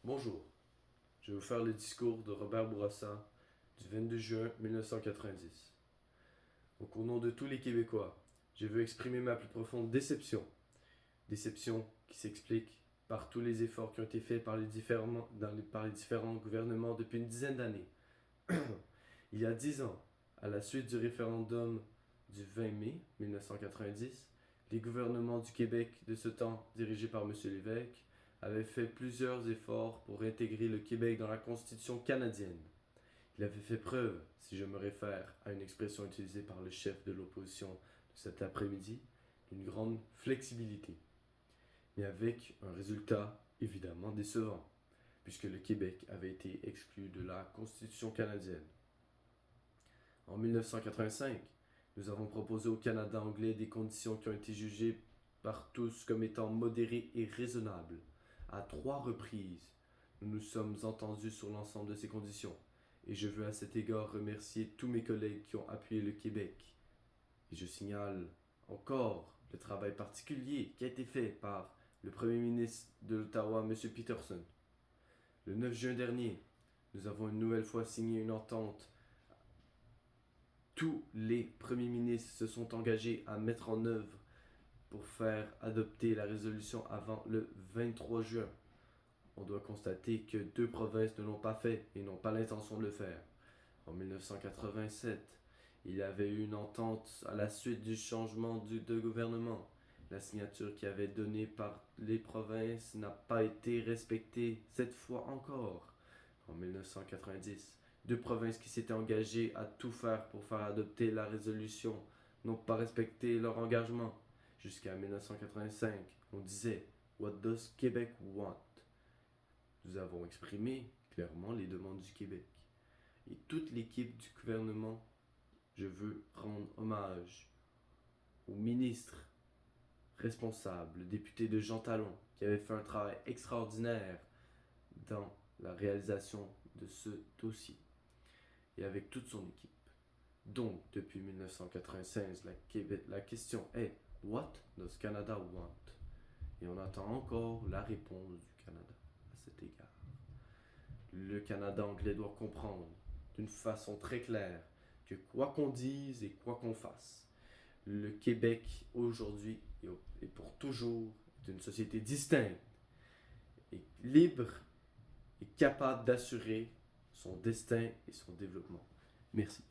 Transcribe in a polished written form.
Bonjour, je vais vous faire le discours de Robert Bourassa du 22 juin 1990. Donc, au nom de tous les Québécois, je veux exprimer ma plus profonde déception. Déception qui s'explique par tous les efforts qui ont été faits par les différents gouvernements depuis une dizaine d'années. Il y a 10 ans, à la suite du référendum du 20 mai 1990, les gouvernements du Québec de ce temps, dirigés par M. Lévesque, avaient fait plusieurs efforts pour intégrer le Québec dans la Constitution canadienne. Il avait fait preuve, si je me réfère à une expression utilisée par le chef de l'opposition de cet après-midi, d'une grande flexibilité. Mais avec un résultat évidemment décevant, puisque le Québec avait été exclu de la Constitution canadienne. En 1985, nous avons proposé au Canada anglais des conditions qui ont été jugées par tous comme étant modérées et raisonnables. À 3 reprises, nous nous sommes entendus sur l'ensemble de ces conditions, et je veux à cet égard remercier tous mes collègues qui ont appuyé le Québec. Et je signale encore le travail particulier qui a été fait par le Premier ministre de l'Ottawa, M. Peterson. Le 9 juin dernier, nous avons une nouvelle fois signé une entente. Tous les premiers ministres se sont engagés à mettre en œuvre pour faire adopter la résolution avant le 23 juin. On doit constater que 2 provinces ne l'ont pas fait et n'ont pas l'intention de le faire. En 1987, il y avait eu une entente à la suite du changement de gouvernement. La signature qui avait donnée par les provinces n'a pas été respectée cette fois encore. En 1990, 2 provinces qui s'étaient engagées à tout faire pour faire adopter la résolution n'ont pas respecté leur engagement. Jusqu'à 1985, on disait « What does Québec want ?» Nous avons exprimé clairement les demandes du Québec. Et toute l'équipe du gouvernement, je veux rendre hommage aux ministres responsables, le député de Jean Talon, qui avait fait un travail extraordinaire dans la réalisation de ce dossier, et avec toute son équipe. Donc, depuis 1996, la question est « What does Canada want ?» Et on attend encore la réponse du Canada à cet égard. Le Canada anglais doit comprendre d'une façon très claire que quoi qu'on dise et quoi qu'on fasse, le Québec aujourd'hui et pour toujours est une société distincte et libre et capable d'assurer son destin et son développement. Merci.